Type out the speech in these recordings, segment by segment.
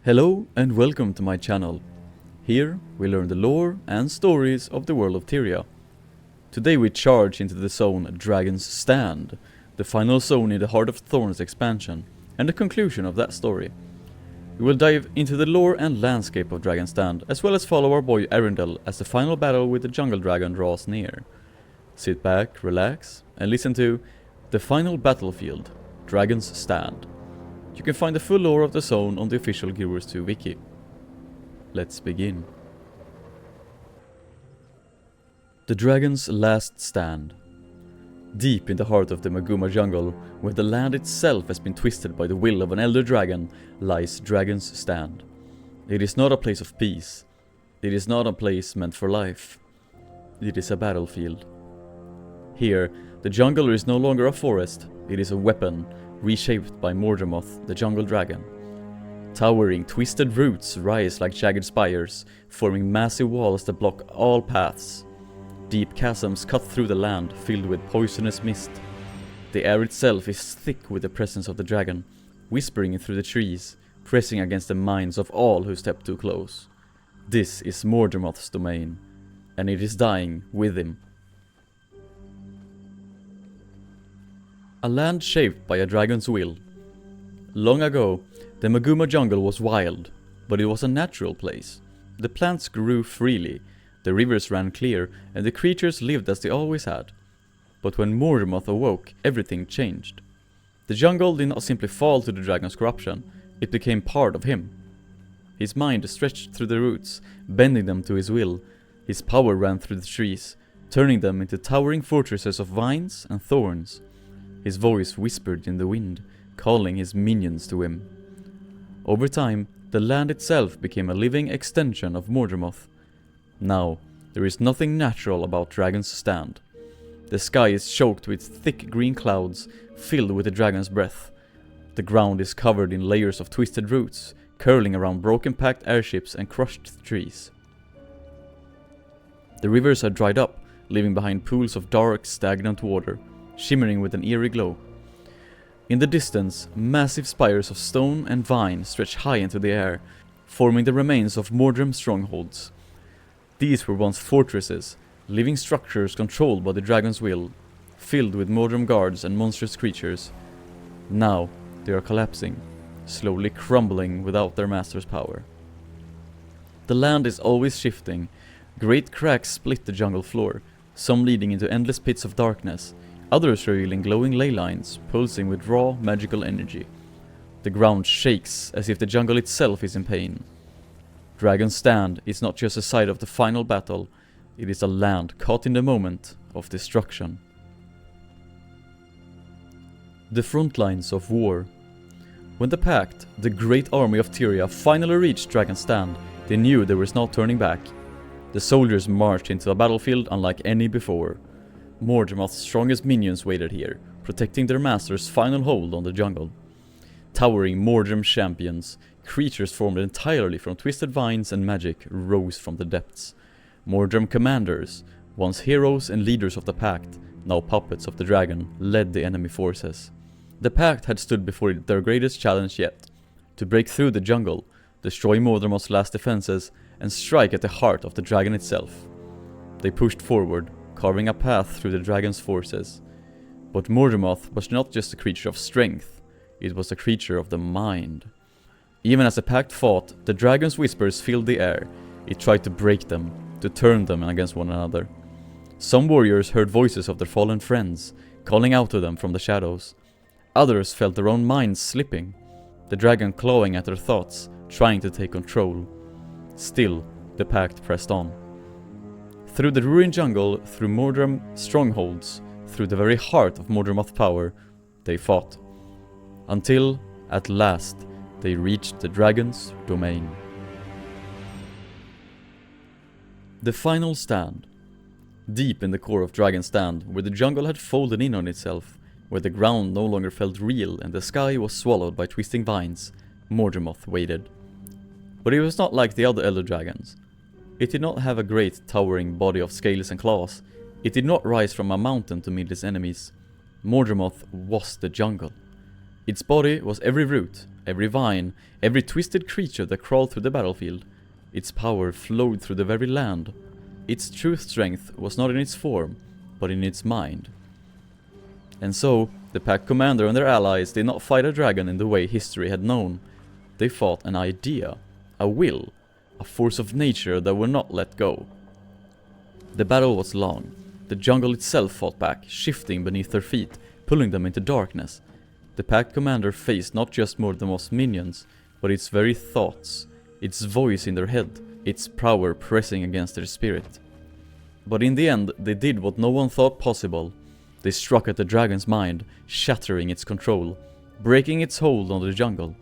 Hello and welcome to my channel. Here we learn the lore and stories of the world of Tyria. Today we charge into the zone Dragon's Stand, the final zone in the Heart of Thorns expansion, and the conclusion of that story. We will dive into the lore and landscape of Dragon's Stand, as well as follow our boy Eryndel as the final battle with the jungle dragon draws near. Sit back, relax, and listen to The Final Battlefield, Dragon's Stand. You can find the full lore of the zone on the official Guild Wars 2 wiki. Let's begin. The Dragon's Last Stand. Deep in the heart of the Maguuma jungle, where the land itself has been twisted by the will of an elder dragon, lies Dragon's Stand. It is not a place of peace. It is not a place meant for life. It is a battlefield. Here, the jungle is no longer a forest, it is a weapon, reshaped by Mordemoth, the jungle dragon. Towering, twisted roots rise like jagged spires, forming massive walls that block all paths. Deep chasms cut through the land, filled with poisonous mist. The air itself is thick with the presence of the dragon, whispering through the trees, pressing against the minds of all who step too close. This is Mordemoth's domain, and it is dying with him. A land shaped by a dragon's will. Long ago, the Maguuma jungle was wild, but it was a natural place. The plants grew freely, the rivers ran clear, and the creatures lived as they always had. But when Mordemoth awoke, everything changed. The jungle did not simply fall to the dragon's corruption, it became part of him. His mind stretched through the roots, bending them to his will. His power ran through the trees, turning them into towering fortresses of vines and thorns. His voice whispered in the wind, calling his minions to him. Over time, the land itself became a living extension of Mordemoth. Now, there is nothing natural about Dragon's Stand. The sky is choked with thick green clouds, filled with the dragon's breath. The ground is covered in layers of twisted roots, curling around broken packed airships and crushed trees. The rivers are dried up, leaving behind pools of dark, stagnant water, shimmering with an eerie glow. In the distance, massive spires of stone and vine stretch high into the air, forming the remains of Mordrem strongholds. These were once fortresses, living structures controlled by the dragon's will, filled with Mordrem guards and monstrous creatures. Now, they are collapsing, slowly crumbling without their master's power. The land is always shifting. Great cracks split the jungle floor, some leading into endless pits of darkness, others revealing glowing ley lines, pulsing with raw, magical energy. The ground shakes as if the jungle itself is in pain. Dragon's Stand is not just a site of the final battle, it is a land caught in the moment of destruction. The Frontlines of War. When the Pact, the great army of Tyria, finally reached Dragon's Stand, they knew there was no turning back. The soldiers marched into a battlefield unlike any before. Mordemoth's strongest minions waited here, protecting their master's final hold on the jungle. Towering Mordrem champions, creatures formed entirely from twisted vines and magic, rose from the depths. Mordrem commanders, once heroes and leaders of the Pact, now puppets of the dragon, led the enemy forces. The Pact had stood before their greatest challenge yet, to break through the jungle, destroy Mordemoth's last defenses, and strike at the heart of the dragon itself. They pushed forward, carving a path through the dragon's forces. But Mordemoth was not just a creature of strength, it was a creature of the mind. Even as the Pact fought, the dragon's whispers filled the air. It tried to break them, to turn them against one another. Some warriors heard voices of their fallen friends, calling out to them from the shadows. Others felt their own minds slipping, the dragon clawing at their thoughts, trying to take control. Still, the Pact pressed on. Through the ruined jungle, through Mordrem strongholds, through the very heart of Mordemoth power, they fought. Until, at last, they reached the dragon's domain. The Final Stand. Deep in the core of Dragon's Stand, where the jungle had folded in on itself, where the ground no longer felt real and the sky was swallowed by twisting vines, Mordemoth waited. But it was not like the other elder dragons. It did not have a great towering body of scales and claws. It did not rise from a mountain to meet its enemies. Mordemoth was the jungle. Its body was every root, every vine, every twisted creature that crawled through the battlefield. Its power flowed through the very land. Its true strength was not in its form, but in its mind. And so, the pack commander and their allies did not fight a dragon in the way history had known. They fought an idea, a will, a force of nature that would not let go. The battle was long. The jungle itself fought back, shifting beneath their feet, pulling them into darkness. The pack commander faced not just Mordemoth's minions, but its very thoughts, its voice in their head, its power pressing against their spirit. But in the end, they did what no one thought possible. They struck at the dragon's mind, shattering its control, breaking its hold on the jungle.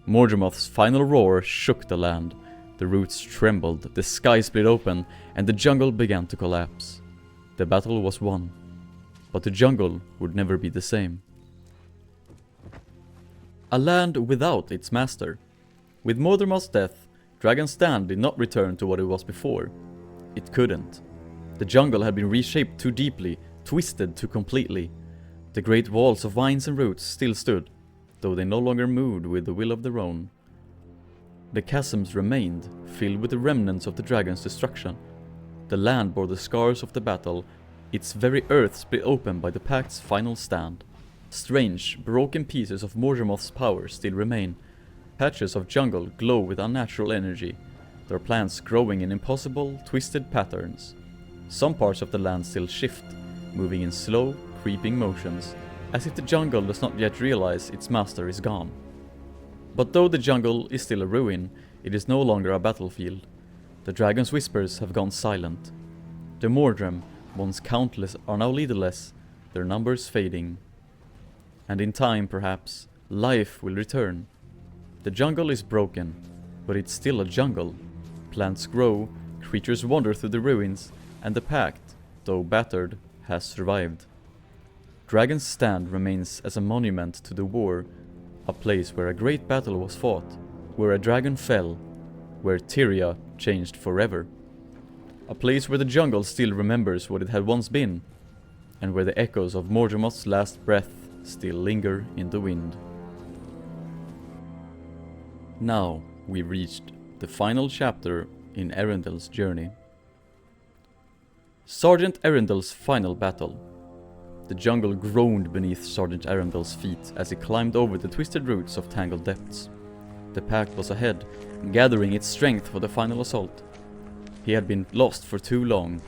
Mordemoth's final roar shook the land. The roots trembled, the sky split open, and the jungle began to collapse. The battle was won, but the jungle would never be the same. A land without its master. With Mordemoth's death, Dragon's Stand did not return to what it was before. It couldn't. The jungle had been reshaped too deeply, twisted too completely. The great walls of vines and roots still stood, though they no longer moved with the will of their own. The chasms remained, filled with the remnants of the dragon's destruction. The land bore the scars of the battle, its very earth split open by the Pact's final stand. Strange, broken pieces of Mordemoth's power still remain. Patches of jungle glow with unnatural energy, their plants growing in impossible, twisted patterns. Some parts of the land still shift, moving in slow, creeping motions, as if the jungle does not yet realize its master is gone. But though the jungle is still a ruin, it is no longer a battlefield. The dragon's whispers have gone silent. The Mordrem, once countless, are now leaderless, their numbers fading. And in time, perhaps, life will return. The jungle is broken, but it's still a jungle. Plants grow, creatures wander through the ruins, and the Pact, though battered, has survived. Dragon's Stand remains as a monument to the war, a place where a great battle was fought, where a dragon fell, where Tyria changed forever. A place where the jungle still remembers what it had once been, and where the echoes of Mordemoth's last breath still linger in the wind. Now we reached the final chapter in Eryndel's journey. Sergeant Eryndel's final battle. The jungle groaned beneath Sergeant Eryndel's feet as he climbed over the twisted roots of tangled depths. The Pact was ahead, gathering its strength for the final assault. He had been lost for too long,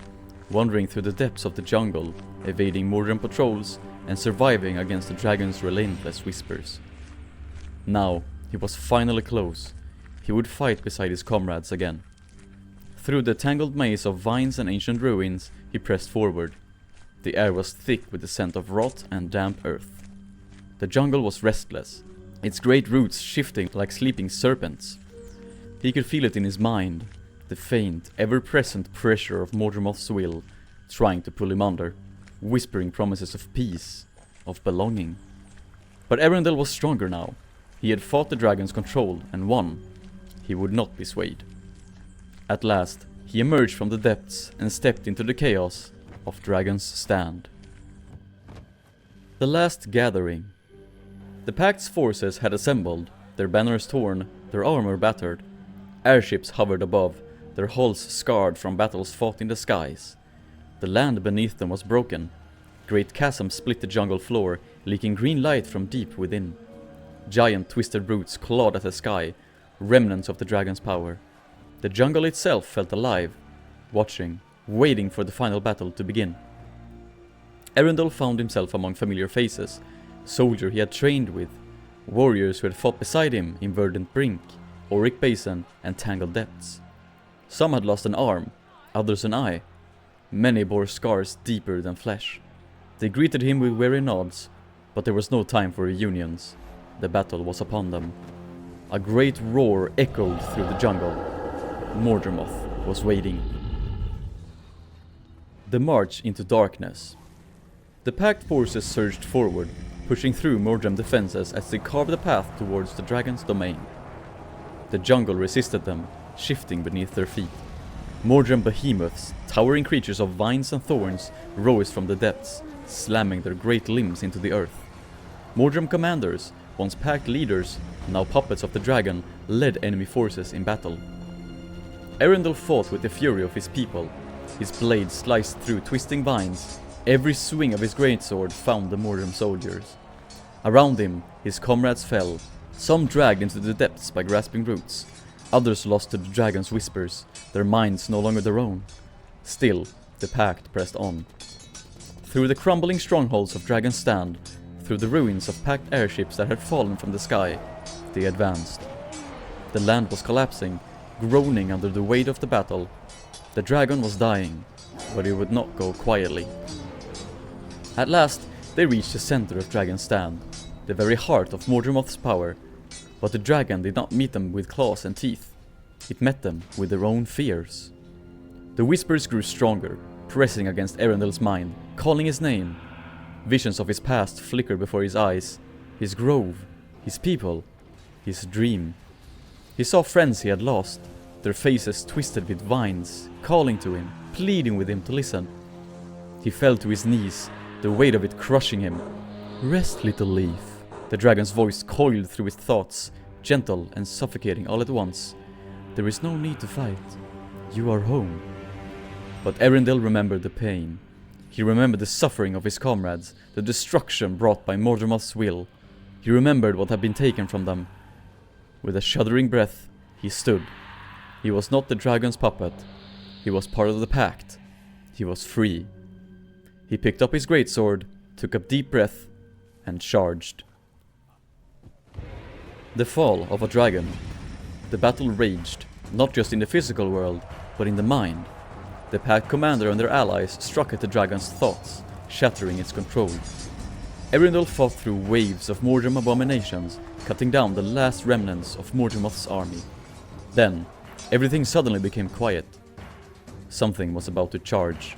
wandering through the depths of the jungle, evading Mordrem patrols, and surviving against the dragon's relentless whispers. Now, he was finally close. He would fight beside his comrades again. Through the tangled maze of vines and ancient ruins, he pressed forward. The air was thick with the scent of rot and damp earth. The jungle was restless, its great roots shifting like sleeping serpents. He could feel it in his mind, the faint, ever-present pressure of Mordemoth's will, trying to pull him under, whispering promises of peace, of belonging. But Eryndel was stronger now. He had fought the dragon's control and won. He would not be swayed. At last, he emerged from the depths and stepped into the chaos of Dragon's Stand. The last gathering. The Pact's forces had assembled, their banners torn, their armor battered. Airships hovered above, their hulls scarred from battles fought in the skies. The land beneath them was broken. Great chasms split the jungle floor, leaking green light from deep within. Giant twisted roots clawed at the sky, remnants of the dragon's power. The jungle itself felt alive, watching, waiting for the final battle to begin. Eryndel found himself among familiar faces, soldiers he had trained with, warriors who had fought beside him in Verdant Brink, Auric Basin, and Tangled Depths. Some had lost an arm, others an eye. Many bore scars deeper than flesh. They greeted him with weary nods, but there was no time for reunions. The battle was upon them. A great roar echoed through the jungle. Mordemoth was waiting. The march into darkness. The Pact forces surged forward, pushing through Mordrem defenses as they carved a path towards the dragon's domain. The jungle resisted them, shifting beneath their feet. Mordrem behemoths, towering creatures of vines and thorns, rose from the depths, slamming their great limbs into the earth. Mordrum commanders, once pact leaders, now puppets of the dragon, led enemy forces in battle. Eryndel fought with the fury of his people. His blade sliced through twisting vines. Every swing of his greatsword found the Mordrum soldiers. Around him, his comrades fell, some dragged into the depths by grasping roots, others lost to the dragon's whispers, their minds no longer their own. Still, the pact pressed on. Through the crumbling strongholds of Dragon's Stand, through the ruins of packed airships that had fallen from the sky, they advanced. The land was collapsing, groaning under the weight of the battle. The dragon was dying, but it would not go quietly. At last, they reached the center of Dragon's Stand, the very heart of Mordremoth's power. But the dragon did not meet them with claws and teeth. It met them with their own fears. The whispers grew stronger, pressing against Eryndel's mind, calling his name. Visions of his past flickered before his eyes. His grove, his people, his dream. He saw friends he had lost, their faces twisted with vines, calling to him, pleading with him to listen. He fell to his knees, the weight of it crushing him. "Rest, little leaf." The dragon's voice coiled through his thoughts, gentle and suffocating all at once. "There is no need to fight. You are home." But Eryndel remembered the pain. He remembered the suffering of his comrades, the destruction brought by Mordremoth's will. He remembered what had been taken from them. With a shuddering breath, he stood. He was not the dragon's puppet. He was part of the pact. He was free. He picked up his greatsword, took a deep breath, and charged. The fall of a dragon. The battle raged, not just in the physical world, but in the mind. The pact commander and their allies struck at the dragon's thoughts, shattering its control. Eryndel fought through waves of Mordrum abominations, cutting down the last remnants of Mordremoth's army. Then, everything suddenly became quiet. Something was about to charge.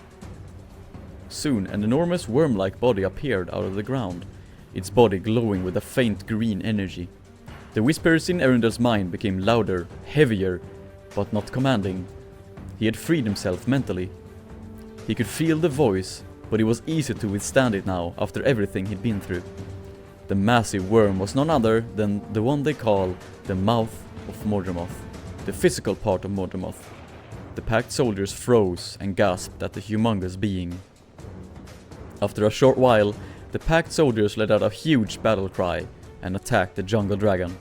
Soon, an enormous worm-like body appeared out of the ground, its body glowing with a faint green energy. The whispers in Eryndel's mind became louder, heavier, but not commanding. He had freed himself mentally. He could feel the voice, but it was easy to withstand it now after everything he'd been through. The massive worm was none other than the one they call the mouth of Mordremoth, the physical part of Mordremoth. The packed soldiers froze and gasped at the humongous being. After a short while, the packed soldiers let out a huge battle cry and attacked the jungle dragon.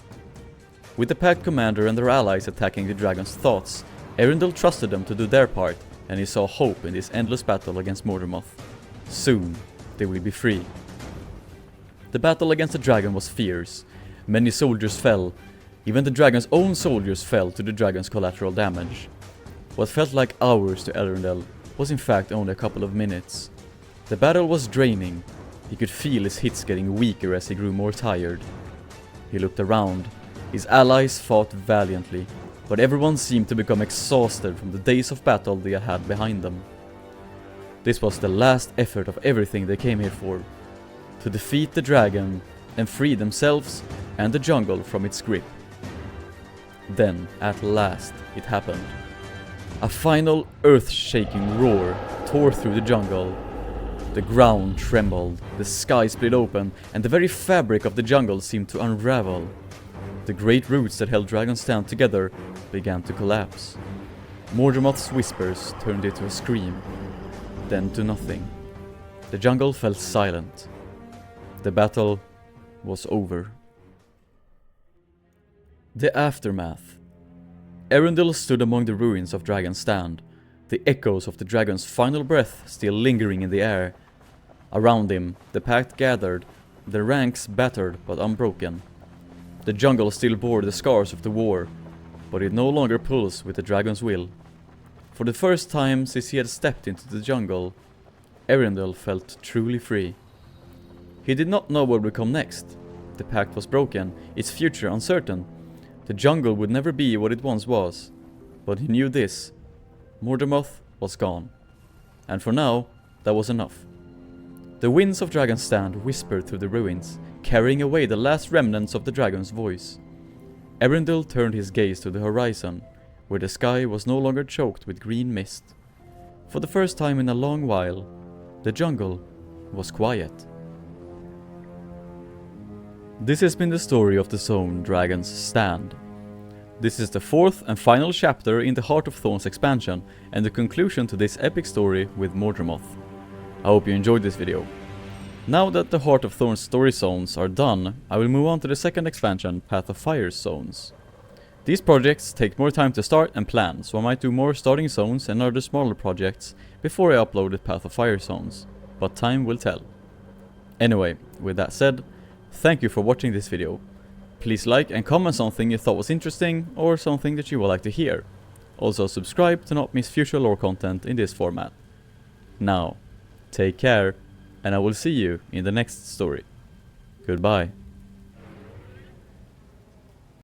With the pact commander and their allies attacking the dragon's thoughts, Eryndel trusted them to do their part, and he saw hope in this endless battle against Mordremoth. Soon, they will be free. The battle against the dragon was fierce. Many soldiers fell. Even the dragon's own soldiers fell to the dragon's collateral damage. What felt like hours to Eryndel was in fact only a couple of minutes. The battle was draining. He could feel his hits getting weaker as he grew more tired. He looked around. His allies fought valiantly, but everyone seemed to become exhausted from the days of battle they had behind them. This was the last effort of everything they came here for, to defeat the dragon and free themselves and the jungle from its grip. Then, at last, it happened. A final earth-shaking roar tore through the jungle. The ground trembled, the sky split open, and the very fabric of the jungle seemed to unravel. The great roots that held Dragon's Stand together began to collapse. Mordremoth's whispers turned into a scream, then to nothing. The jungle fell silent. The battle was over. The aftermath. Eryndel stood among the ruins of Dragon's Stand, the echoes of the dragon's final breath still lingering in the air. Around him, the pact gathered, their ranks battered but unbroken. The jungle still bore the scars of the war, but it no longer pulls with the dragon's will. For the first time since he had stepped into the jungle, Eryndel felt truly free. He did not know what would come next. The pact was broken, its future uncertain. The jungle would never be what it once was. But he knew this: Mordremoth was gone. And for now, that was enough. The winds of Dragon's Stand whispered through the ruins, carrying away the last remnants of the dragon's voice. Eryndel turned his gaze to the horizon, where the sky was no longer choked with green mist. For the first time in a long while, the jungle was quiet. This has been the story of the zone Dragon's Stand. This is the fourth and final chapter in the Heart of Thorns expansion, and the conclusion to this epic story with Mordremoth. I hope you enjoyed this video. Now that the Heart of Thorns story zones are done, I will move on to the second expansion, Path of Fire zones. These projects take more time to start and plan, so I might do more starting zones and other smaller projects before I upload the Path of Fire zones, but time will tell. Anyway, with that said, thank you for watching this video. Please like and comment something you thought was interesting or something that you would like to hear. Also subscribe to not miss future lore content in this format. Now, take care, and I will see you in the next story. Goodbye.